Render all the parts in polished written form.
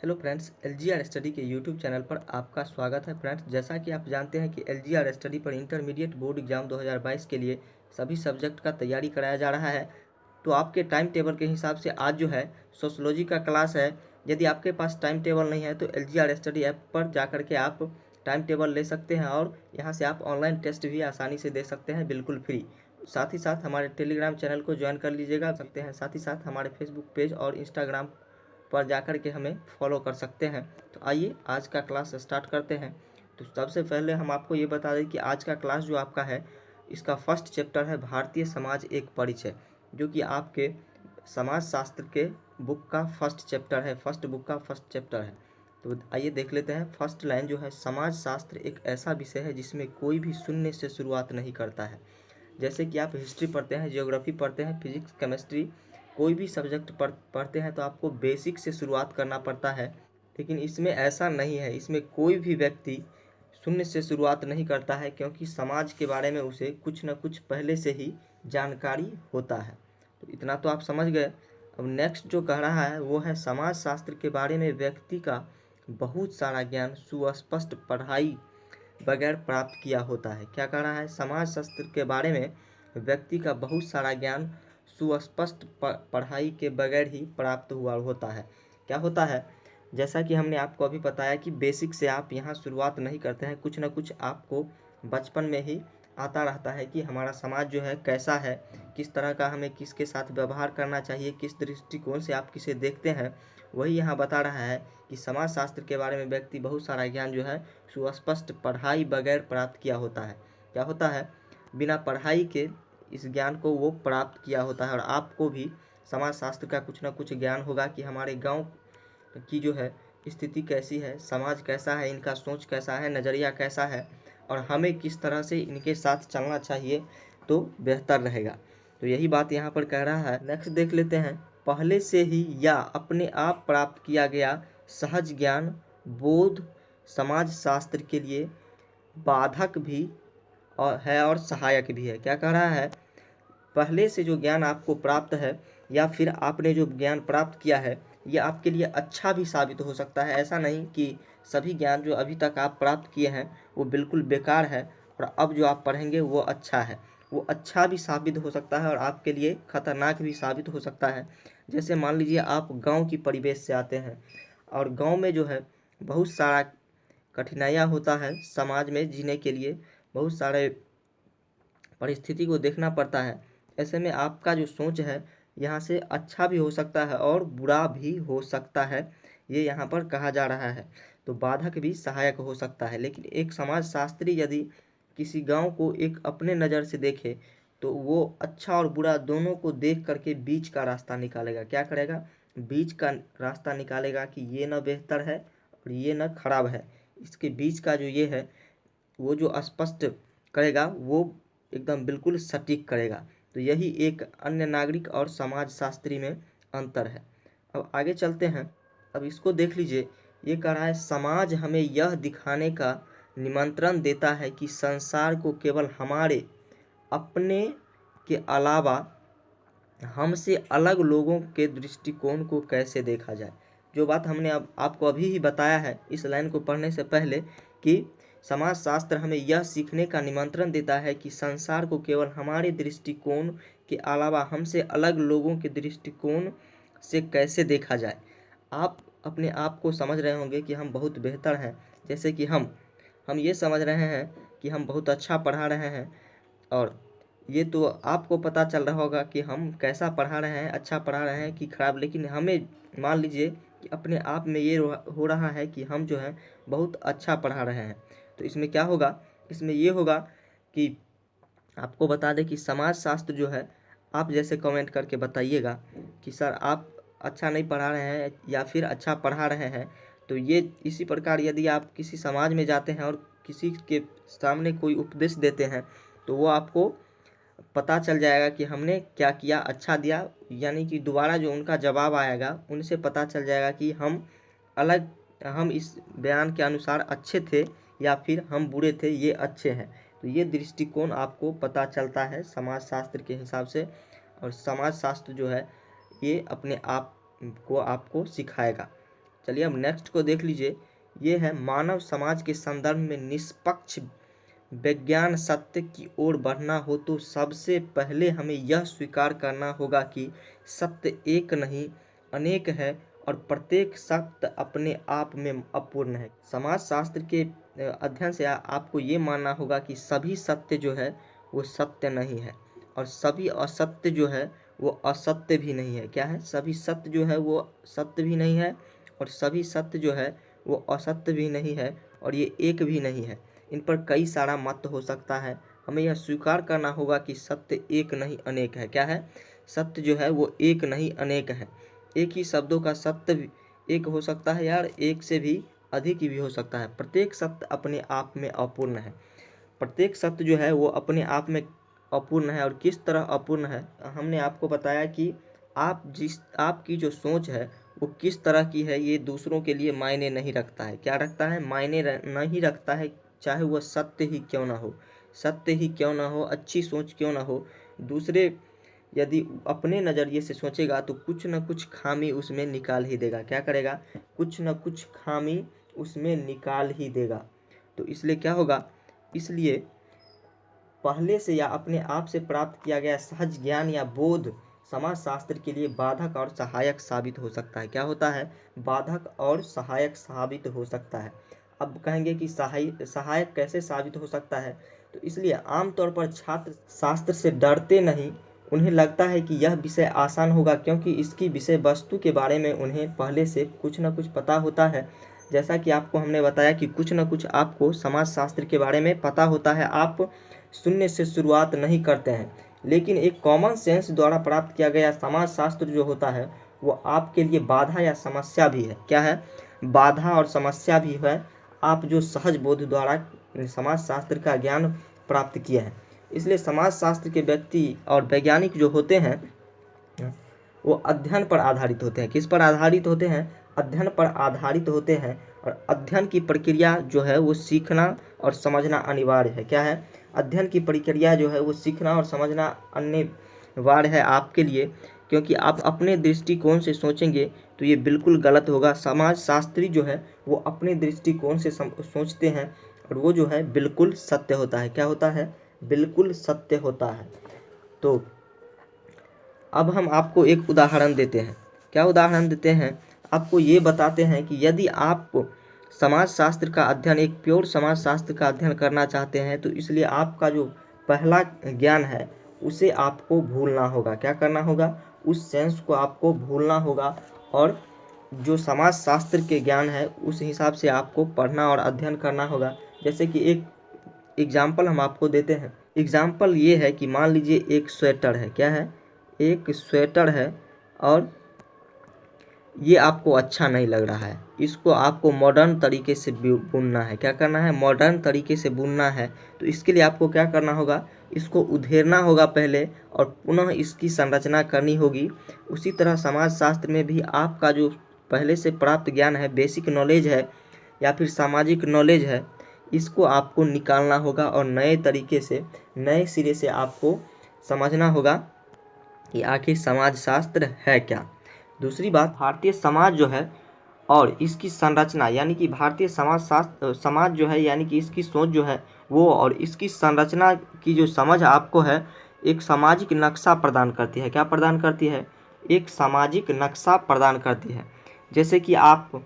Hello friends, LGR study के YouTube channel पर आपका स्वागत है। फ्रेंड्स, जैसा कि आप जानते हैं कि एलजीआर स्टडी पर इंटरमीडिएट बोर्ड एग्जाम 2022 के लिए सभी सब्जेक्ट का तैयारी कराया जा रहा है। तो आपके टाइम टेबल के हिसाब से आज जो है सोशोलॉजी का क्लास है। यदि आपके पास टाइम टेबल नहीं है तो एलजीआर स्टडी ऐप पर जा कर के आप टाइम टेबल ले सकते हैं और यहाँ से आप ऑनलाइन टेस्ट भी आसानी से दे सकते हैं, बिल्कुल फ्री। साथ ही साथ हमारे टेलीग्राम चैनल को ज्वाइन कर लीजिएगा सकते हैं। साथ ही साथ हमारे फेसबुक पेज और इंस्टाग्राम पर जाकर के हमें फॉलो कर सकते हैं। तो आइए आज का क्लास स्टार्ट करते हैं। तो सबसे पहले हम आपको ये बता दें कि आज का क्लास जो आपका है इसका फर्स्ट चैप्टर है भारतीय समाज एक परिचय, जो कि आपके समाज शास्त्र के बुक का फर्स्ट चैप्टर है, फर्स्ट बुक का फर्स्ट चैप्टर है। तो आइए देख लेते हैं। फर्स्ट लाइन जो है, समाज शास्त्र एक ऐसा विषय है जिसमें कोई भी शून्य से शुरुआत नहीं करता है। जैसे कि आप हिस्ट्री पढ़ते हैं, ज्योग्राफी पढ़ते हैं, फिजिक्स, केमिस्ट्री, कोई भी सब्जेक्ट पढ़ते हैं तो आपको बेसिक से शुरुआत करना पड़ता है। लेकिन इसमें ऐसा नहीं है, इसमें कोई भी व्यक्ति शून्य से शुरुआत नहीं करता है, क्योंकि समाज के बारे में उसे कुछ न कुछ पहले से ही जानकारी होता है। तो इतना तो आप समझ गए। अब नेक्स्ट जो कह रहा है वो है, समाज शास्त्र के बारे में व्यक्ति का बहुत सारा ज्ञान सुस्पष्ट पढ़ाई बगैर प्राप्त किया होता है। क्या कह रहा है? समाज शास्त्र के बारे में व्यक्ति का बहुत सारा ज्ञान सुस्पष्ट पढ़ाई के बगैर ही प्राप्त हुआ होता है। क्या होता है? जैसा कि हमने आपको अभी बताया कि बेसिक से आप यहाँ शुरुआत नहीं करते हैं, कुछ ना कुछ आपको बचपन में ही आता रहता है कि हमारा समाज जो है कैसा है, किस तरह का हमें किसके साथ व्यवहार करना चाहिए, किस दृष्टिकोण से आप किसे देखते हैं। वही यहाँ बता रहा है कि समाज शास्त्र के बारे में व्यक्ति बहुत सारा ज्ञान जो है सुस्पष्ट पढ़ाई बगैर प्राप्त किया होता है। क्या होता है? बिना पढ़ाई के इस ज्ञान को वो प्राप्त किया होता है। और आपको भी समाज शास्त्र का कुछ ना कुछ ज्ञान होगा कि हमारे गांव की जो है स्थिति कैसी है, समाज कैसा है, इनका सोच कैसा है, नज़रिया कैसा है और हमें किस तरह से इनके साथ चलना चाहिए तो बेहतर रहेगा। तो यही बात यहाँ पर कह रहा है। नेक्स्ट देख लेते हैं। पहले से ही या अपने आप प्राप्त किया गया सहज ज्ञान बोध समाज शास्त्र के लिए बाधक भी और सहायक भी है। क्या कह रहा है? पहले से जो ज्ञान आपको प्राप्त है या फिर आपने जो ज्ञान प्राप्त किया है ये आपके लिए अच्छा भी साबित हो सकता है। ऐसा नहीं कि सभी ज्ञान जो अभी तक आप प्राप्त किए हैं वो बिल्कुल बेकार है और अब जो आप पढ़ेंगे वो अच्छा है। वो अच्छा भी साबित हो सकता है और आपके लिए खतरनाक भी साबित हो सकता है। जैसे मान लीजिए आप गांव की परिवेश से आते हैं और गांव में जो है बहुत सारा कठिनाइयाँ होता है, समाज में जीने के लिए बहुत सारे परिस्थिति को देखना पड़ता है। ऐसे में आपका जो सोच है यहाँ से अच्छा भी हो सकता है और बुरा भी हो सकता है, ये यहाँ पर कहा जा रहा है। तो बाधक भी सहायक हो सकता है। लेकिन एक समाज शास्त्री यदि किसी गांव को एक अपने नज़र से देखे तो वो अच्छा और बुरा दोनों को देख करके बीच का रास्ता निकालेगा। क्या करेगा? बीच का रास्ता निकालेगा कि ये न बेहतर है और ये न खराब है। इसके बीच का जो ये है वो जो स्पष्ट करेगा वो एकदम बिल्कुल सटीक करेगा। तो यही एक अन्य नागरिक और समाज शास्त्री में अंतर है। अब आगे चलते हैं। अब इसको देख लीजिए। ये कह रहा है, समाज हमें यह दिखाने का निमंत्रण देता है कि संसार को केवल हमारे अपने के अलावा हमसे अलग लोगों के दृष्टिकोण को कैसे देखा जाए। जो बात हमने अब आपको अभी ही बताया है इस लाइन को पढ़ने से पहले कि समाज शास्त्र हमें यह सीखने का निमंत्रण देता है कि संसार को केवल हमारे दृष्टिकोण के अलावा हमसे अलग लोगों के दृष्टिकोण से कैसे देखा जाए। आप अपने आप को समझ रहे होंगे कि हम बहुत बेहतर हैं। जैसे कि हम ये समझ रहे हैं कि हम बहुत अच्छा पढ़ा रहे हैं और ये तो आपको पता चल रहा होगा कि हम कैसा पढ़ा रहे हैं, अच्छा पढ़ा रहे हैं कि खराब। लेकिन हमें मान लीजिए कि अपने आप में ये हो रहा है कि हम जो है बहुत अच्छा पढ़ा रहे हैं। तो इसमें क्या होगा? इसमें ये होगा कि आपको बता दें कि समाज शास्त्र जो है, आप जैसे कमेंट करके बताइएगा कि सर आप अच्छा नहीं पढ़ा रहे हैं या फिर अच्छा पढ़ा रहे हैं। तो ये इसी प्रकार यदि आप किसी समाज में जाते हैं और किसी के सामने कोई उपदेश देते हैं तो वो आपको पता चल जाएगा कि हमने क्या किया, अच्छा दिया, यानी कि दोबारा जो उनका जवाब आएगा उनसे पता चल जाएगा कि हम इस बयान के अनुसार अच्छे थे या फिर हम बुरे थे, ये अच्छे हैं। तो ये दृष्टिकोण आपको पता चलता है समाज शास्त्र के हिसाब से। और समाज शास्त्र जो है ये अपने आप को आपको सिखाएगा। चलिए अब नेक्स्ट को देख लीजिए। ये है मानव समाज के संदर्भ में निष्पक्ष विज्ञान सत्य की ओर बढ़ना हो तो सबसे पहले हमें यह स्वीकार करना होगा कि सत्य एक नहीं अनेक है और प्रत्येक सत्य अपने आप में अपूर्ण है। समाज शास्त्र के अध्ययन से आपको ये मानना होगा कि सभी सत्य जो है वो सत्य नहीं है और सभी असत्य जो है वो असत्य भी नहीं है। क्या है? सभी सत्य जो है वो सत्य भी नहीं है और सभी सत्य जो है वो असत्य भी नहीं है और ये एक भी नहीं है। इन पर कई सारा मत हो सकता है। हमें यह स्वीकार करना होगा कि सत्य एक नहीं अनेक है। क्या है? सत्य जो है वो एक नहीं अनेक है। एक ही शब्दों का सत्य भी एक हो सकता है यार, एक से भी अधिक भी हो सकता है। प्रत्येक सत्य अपने आप में अपूर्ण है। प्रत्येक सत्य जो है वो अपने आप में अपूर्ण है। और किस तरह अपूर्ण है? हमने आपको बताया कि आपकी जो सोच है वो किस तरह की है ये दूसरों के लिए मायने नहीं रखता है। क्या रखता है? मायने नहीं रखता है, चाहे वह सत्य ही क्यों ना हो, सत्य ही क्यों ना हो, अच्छी सोच क्यों ना हो। दूसरे यदि अपने नज़रिए से सोचेगा तो कुछ न कुछ खामी उसमें निकाल ही देगा। क्या करेगा? कुछ न कुछ खामी उसमें निकाल ही देगा। तो इसलिए क्या होगा? इसलिए पहले से या अपने आप से प्राप्त किया गया सहज ज्ञान या बोध समाज शास्त्र के लिए बाधक और सहायक साबित हो सकता है। क्या होता है? बाधक और सहायक साबित हो सकता है। अब कहेंगे कि सहायक कैसे साबित हो सकता है? तो इसलिए आमतौर पर छात्र शास्त्र से डरते नहीं। उन्हें लगता है कि यह विषय आसान होगा क्योंकि इसकी विषय वस्तु के बारे में उन्हें पहले से कुछ न कुछ पता होता है। जैसा कि आपको हमने बताया कि कुछ न कुछ आपको समाज शास्त्र के बारे में पता होता है। आप शून्य से शुरुआत नहीं करते हैं, लेकिन एक कॉमन सेंस द्वारा प्राप्त किया गया समाज शास्त्र जो होता है वो आपके लिए बाधा या समस्या भी है। क्या है? बाधा और समस्या भी है। आप जो सहज बोध द्वारा समाज शास्त्र का ज्ञान प्राप्त किए हैं। इसलिए समाज शास्त्र के व्यक्ति और वैज्ञानिक जो होते हैं वो अध्ययन पर आधारित होते हैं। किस पर आधारित होते हैं? अध्ययन पर आधारित होते हैं। और अध्ययन की प्रक्रिया जो है वो सीखना और समझना अनिवार्य है। क्या है? अध्ययन की प्रक्रिया जो है वो सीखना और समझना अनिवार्य है आपके लिए, क्योंकि आप अपने दृष्टिकोण से सोचेंगे तो ये बिल्कुल गलत होगा। समाज शास्त्री जो है वो अपने दृष्टिकोण से सोचते हैं और वो जो है बिल्कुल सत्य होता है। क्या होता है? बिल्कुल सत्य होता है। तो अब हम आपको एक उदाहरण देते हैं। क्या उदाहरण देते हैं? आपको ये बताते हैं कि यदि आप समाज शास्त्र का अध्ययन, एक प्योर समाज शास्त्र का अध्ययन करना चाहते हैं तो इसलिए आपका जो पहला ज्ञान है उसे आपको भूलना होगा। क्या करना होगा? उस सेंस को आपको भूलना होगा और जो समाज शास्त्र के ज्ञान है उस हिसाब से आपको पढ़ना और अध्ययन करना होगा। जैसे कि एक एग्जाम्पल हम आपको देते हैं। एग्जाम्पल ये है कि मान लीजिए एक स्वेटर है। क्या है? एक स्वेटर है और ये आपको अच्छा नहीं लग रहा है। इसको आपको मॉडर्न तरीके से बुनना है। क्या करना है? मॉडर्न तरीके से बुनना है। तो इसके लिए आपको क्या करना होगा? इसको उधेड़ना होगा पहले और पुनः इसकी संरचना करनी होगी। उसी तरह समाज शास्त्र में भी आपका जो पहले से प्राप्त ज्ञान है, बेसिक नॉलेज है या फिर सामाजिक नॉलेज है, इसको आपको निकालना होगा और नए तरीके से, नए सिरे से आपको समझना होगा कि आखिर समाज शास्त्र है क्या। दूसरी बात, भारतीय समाज जो है और इसकी संरचना, यानी कि भारतीय समाज जो है यानी कि इसकी सोच जो है वो और इसकी संरचना की जो समझ आपको है, एक सामाजिक नक्शा प्रदान करती है। क्या प्रदान करती है? एक सामाजिक नक्शा प्रदान करती है। जैसे कि आप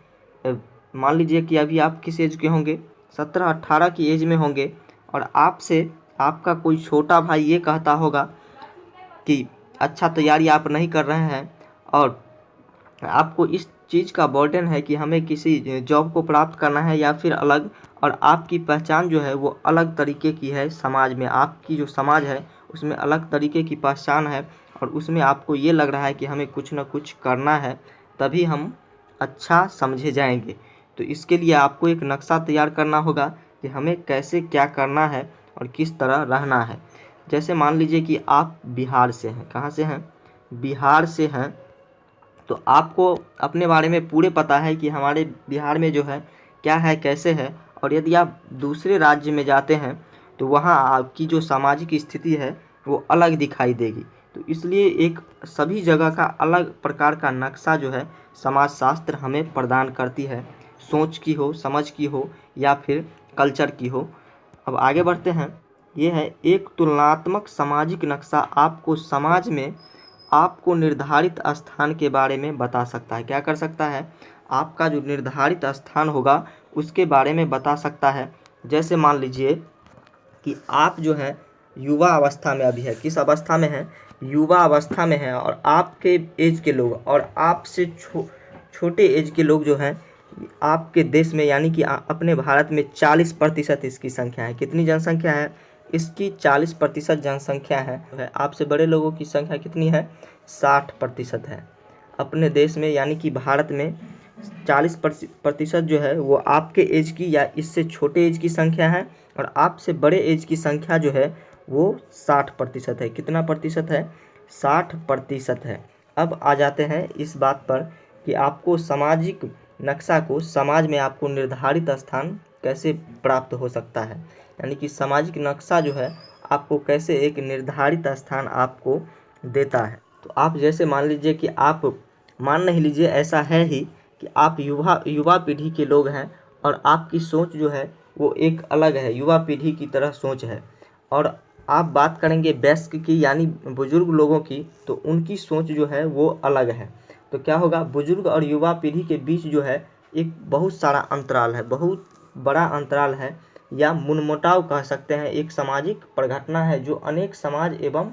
मान लीजिए कि अभी आप किस एज के होंगे? 17-18 की एज में होंगे और आपसे आपका कोई छोटा भाई ये कहता होगा कि अच्छा तैयारी आप नहीं कर रहे हैं और आपको इस चीज़ का बर्डन है कि हमें किसी जॉब को प्राप्त करना है या फिर अलग, और आपकी पहचान जो है वो अलग तरीके की है समाज में। आपकी जो समाज है उसमें अलग तरीके की पहचान है और उसमें आपको ये लग रहा है कि हमें कुछ ना कुछ करना है तभी हम अच्छा समझे जाएंगे। तो इसके लिए आपको एक नक्शा तैयार करना होगा कि हमें कैसे क्या करना है और किस तरह रहना है। जैसे मान लीजिए कि आप बिहार से हैं। कहाँ से हैं? बिहार से हैं। तो आपको अपने बारे में पूरे पता है कि हमारे बिहार में जो है क्या है, कैसे है। और यदि आप दूसरे राज्य में जाते हैं तो वहाँ आपकी जो सामाजिक स्थिति है वो अलग दिखाई देगी। तो इसलिए एक सभी जगह का अलग प्रकार का नक्शा जो है समाजशास्त्र हमें प्रदान करती है, सोच की हो, समझ की हो या फिर कल्चर की हो। अब आगे बढ़ते हैं। ये है एक तुलनात्मक सामाजिक नक्शा आपको समाज में आपको निर्धारित स्थान के बारे में बता सकता है। क्या कर सकता है? आपका जो निर्धारित स्थान होगा उसके बारे में बता सकता है। जैसे मान लीजिए कि आप जो है युवा अवस्था में अभी है, किस अवस्था में है? युवा अवस्था में है, और आपके एज के लोग और आपसे छोटे एज के लोग जो हैं आपके देश में यानी कि अपने भारत में 40% इसकी संख्या है। कितनी जनसंख्या है इसकी? 40% जनसंख्या है। आपसे बड़े लोगों की संख्या कितनी है? 60% है अपने देश में, यानी कि भारत में 40% जो है वो आपके एज की या इससे छोटे एज की संख्या है, और आपसे बड़े एज की संख्या जो है वो 60% है। कितना प्रतिशत है? 60% है। अब आ जाते हैं इस बात पर कि आपको सामाजिक नक्शा को समाज में आपको निर्धारित स्थान कैसे प्राप्त हो सकता है, यानी कि सामाजिक नक्शा जो है आपको कैसे एक निर्धारित स्थान आपको देता है। तो आप जैसे मान लीजिए कि आप मान नहीं लीजिए, ऐसा है ही कि आप युवा पीढ़ी के लोग हैं और आपकी सोच जो है वो एक अलग है, युवा पीढ़ी की तरह सोच है, और आप बात करेंगे वयस्क की यानी बुजुर्ग लोगों की, तो उनकी सोच जो है वो अलग है। तो क्या होगा? बुजुर्ग और युवा पीढ़ी के बीच जो है एक बहुत सारा अंतराल है, बहुत बड़ा अंतराल है, या मनमुटाव कह सकते हैं। एक सामाजिक प्रघटना है जो अनेक समाज एवं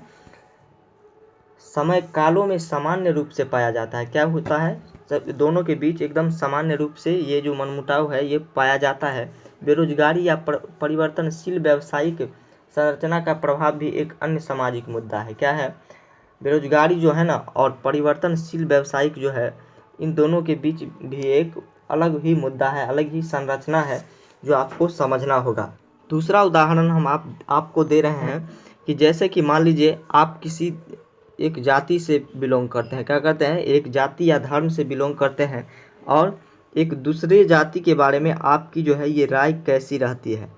समय कालों में सामान्य रूप से पाया जाता है। क्या होता है? दोनों के बीच एकदम सामान्य रूप से ये जो मनमुटाव है ये पाया जाता है। बेरोजगारी या परिवर्तनशील व्यावसायिक संरचना का प्रभाव भी एक अन्य सामाजिक मुद्दा है। क्या है? बेरोजगारी जो है ना और परिवर्तनशील व्यावसायिक जो है, इन दोनों के बीच भी एक अलग ही मुद्दा है, अलग ही संरचना है जो आपको समझना होगा। दूसरा उदाहरण हम आपको दे रहे हैं कि जैसे कि मान लीजिए आप किसी एक जाति से बिलोंग करते हैं। क्या करते हैं? एक जाति या धर्म से बिलोंग करते हैं, और एक दूसरे जाति के बारे में आपकी जो है ये राय कैसी रहती है?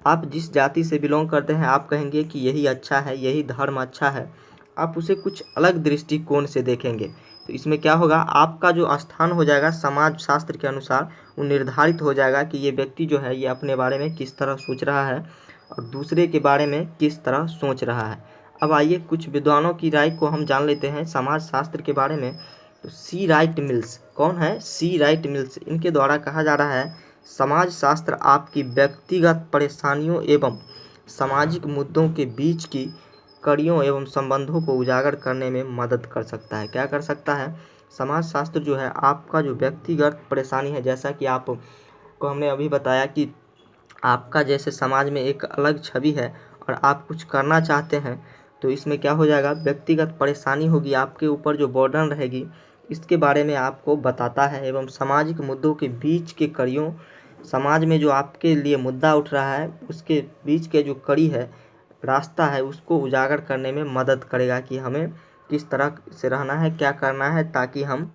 आप जिस जाति से बिलोंग करते हैं आप कहेंगे कि यही अच्छा है, यही धर्म अच्छा है, आप उसे कुछ अलग दृष्टिकोण से देखेंगे। तो इसमें क्या होगा? आपका जो स्थान हो जाएगा समाज शास्त्र के अनुसार वो निर्धारित हो जाएगा कि ये व्यक्ति जो है ये अपने बारे में किस तरह सोच रहा है और दूसरे के बारे में किस तरह सोच रहा है। अब आइए कुछ विद्वानों की राय को हम जान लेते हैं समाज शास्त्र के बारे में। तो सी राइट मिल्स, कौन है? सी राइट मिल्स। इनके द्वारा कहा जा रहा है समाज शास्त्र आपकी व्यक्तिगत परेशानियों एवं सामाजिक मुद्दों के बीच की कड़ियों एवं संबंधों को उजागर करने में मदद कर सकता है। क्या कर सकता है? समाज शास्त्र जो है आपका जो व्यक्तिगत परेशानी है, जैसा कि आपको हमने अभी बताया कि आपका जैसे समाज में एक अलग छवि है और आप कुछ करना चाहते हैं, तो इसमें क्या हो जाएगा? व्यक्तिगत परेशानी होगी, आपके ऊपर जो बर्डन रहेगी इसके बारे में आपको बताता है, एवं सामाजिक मुद्दों के बीच के कड़ियों, समाज में जो आपके लिए मुद्दा उठ रहा है उसके बीच के जो कड़ी है, रास्ता है, उसको उजागर करने में मदद करेगा कि हमें किस तरह से रहना है, क्या करना है, ताकि हम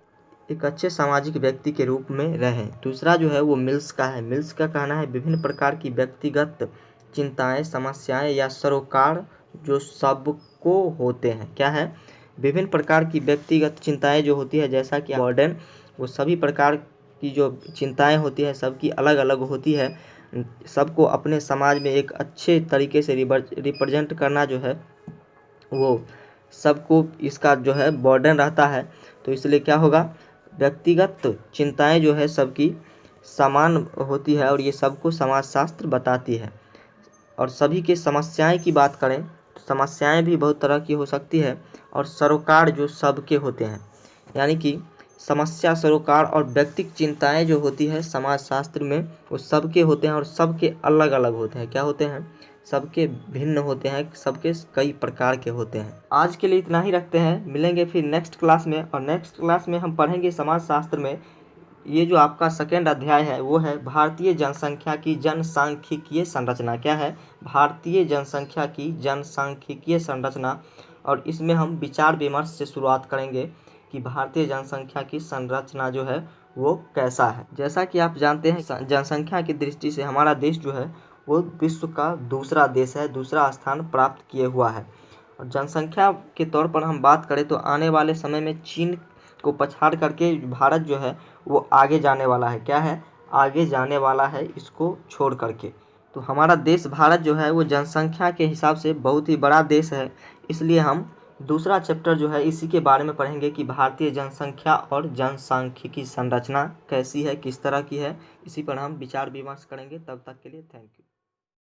एक अच्छे सामाजिक व्यक्ति के रूप में रहें। दूसरा जो है वो मिल्स का है। मिल्स का कहना है विभिन्न प्रकार की व्यक्तिगत चिंताएं, समस्याएं या सरोकार जो सबको होते हैं। क्या है? विभिन्न प्रकार की व्यक्तिगत चिंताएं जो होती है, जैसा कि बर्डन, वो सभी प्रकार की जो चिंताएं होती है सबकी अलग अलग होती है। सबको अपने समाज में एक अच्छे तरीके से रिप्रेजेंट करना जो है वो सबको इसका जो है बर्डन रहता है। तो इसलिए क्या होगा? व्यक्तिगत चिंताएं जो है सबकी समान होती है और ये सबको समाजशास्त्र बताती है। और सभी के समस्याएं की बात करें तो समस्याएं भी बहुत तरह की हो सकती है, और सरोकार जो सबके होते हैं, यानी कि समस्या, सरोकार और व्यक्तिगत चिंताएं जो होती है समाजशास्त्र में वो सबके होते हैं और सबके अलग अलग होते हैं। क्या होते हैं? सबके भिन्न होते हैं, सबके कई प्रकार के होते हैं। आज के लिए इतना ही रखते हैं, मिलेंगे फिर नेक्स्ट क्लास में, और नेक्स्ट क्लास में हम पढ़ेंगे समाजशास्त्र में ये जो आपका सेकेंड अध्याय है वो है भारतीय जनसंख्या की जनसांख्यिकीय संरचना। क्या है? भारतीय जनसंख्या की जनसांख्यिकीय संरचना, और इसमें हम विचार विमर्श से शुरुआत करेंगे कि भारतीय जनसंख्या की संरचना जो है वो कैसा है। जैसा कि आप जानते हैं जनसंख्या की दृष्टि से हमारा देश जो है वो विश्व का दूसरा देश है, दूसरा स्थान प्राप्त किए हुआ है, और जनसंख्या के तौर पर हम बात करें तो आने वाले समय में चीन को पछाड़ करके भारत जो है वो आगे जाने वाला है। क्या है? आगे जाने वाला है इसको छोड़ करके। तो हमारा देश भारत जो है वो जनसंख्या के हिसाब से बहुत ही बड़ा देश है, इसलिए हम दूसरा चैप्टर जो है इसी के बारे में पढ़ेंगे कि भारतीय जनसंख्या और जनसांख्यिकी संरचना कैसी है, किस तरह की है। इसी पर हम विचार विमर्श करेंगे। तब तक के लिए थैंक यू।